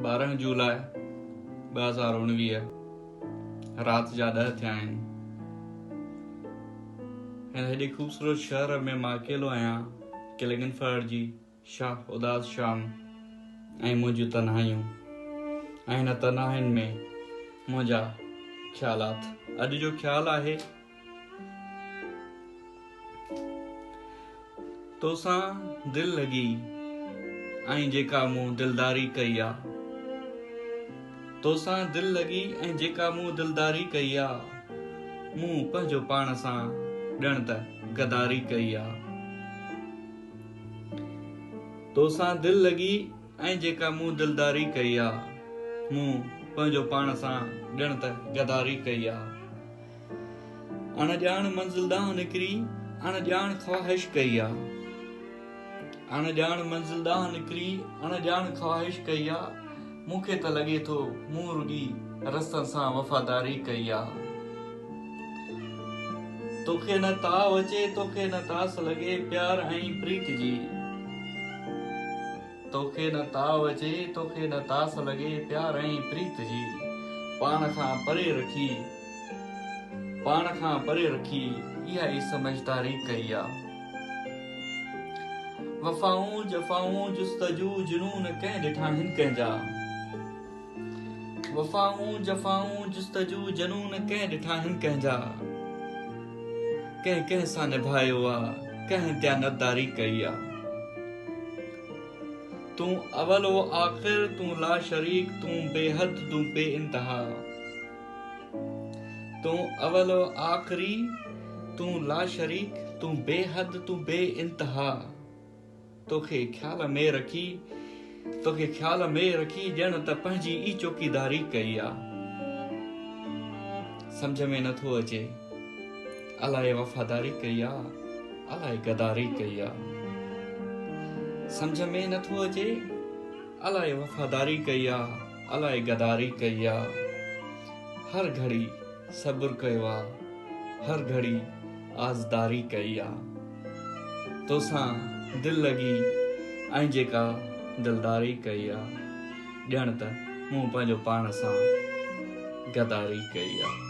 12 जुलाई 2019 रात जा 10 थिया आहिनि। हिन हेॾे ख़ूबसूरत शहर में मां अकेलो आहियां। किलिंगफर्ड जी शाह उदास शाम ऐं मुंहिंजियूं तन्हाइयूं ऐं हिन तन्हाइयुनि में मुंहिंजा ख़्यालात। अॼु जो ख़्यालु आहे तोसां दिलि लॻी ऐं जेका मूं दिलदारी कई आहे। तोसां दिलि लॻी ऐं जेका मूं दिलदारी कई आहे, मूं पंहिंजो पाण सां ॼण त गदारी कई आहे। तोसां दिलि लॻी ऐं जेका मूं दिलदारी कई आहे, मूं पंहिंजो पाण सां ॼण त गदारी कई आहे। अणॼाण मंज़िल ॾांहुं निकिरी अणॼाण ख़्वाहिश कई आहे। अणॼाण मंज़िल ॾांहुं निकिरी अणॼाण ख़्वाहिश कई आहे। मूंखे त लॻे थो मूं रुॻी रस्तनि सां वफ़ादारी कई आहे। तोखे न ताव अचे, तोखे न तास लॻे प्यार ऐं प्रीत जी। तोखे न ताव अचे, तोखे न तास लॻे प्यार ऐं प्रीत जी। पाण खां परे रखी इहा ई समझदारी कई आहे। वफ़ाऊं जफ़ाऊं जुस्तजू जुनून कंहिं ॾिठा आहिनि कंहिंजा। वफ़ाऊं जफ़ाऊं जुस्तजू जुनून कंहिं ॾिठा आहिनि कंहिंजा। कंहिं कंहिं सां निभायो आहे, कंहिं दयानतदारी कई आहे। तूं अवल व आख़िर, तूं ला शरीक, तूं बेहद, तूं बेइंतहा। तूं अवल व आख़िरी, तूं ला शरीक, तूं बेहद, तूं बेइंतहा। तोखे ख़्याल में रखी ॼण त पंहिंजी ई चौकीदारी कई आहे। सम्झ में नथो अचे अलाए वफ़ादारी कई आहे, अलाए गदारी कई आहे। सम्झ में नथो अचे अलाए वफ़ादारी कई आहे, अलाए गदारी कई आहे। हर घड़ी सब्र कयो आहे, हर घड़ी आज़दारी कई आहे। तोसां दिलि लॻी ऐं जेका दिलदारी कई आहे, ॼण त मूं पंहिंजो पाण सां गदारी कई आहे।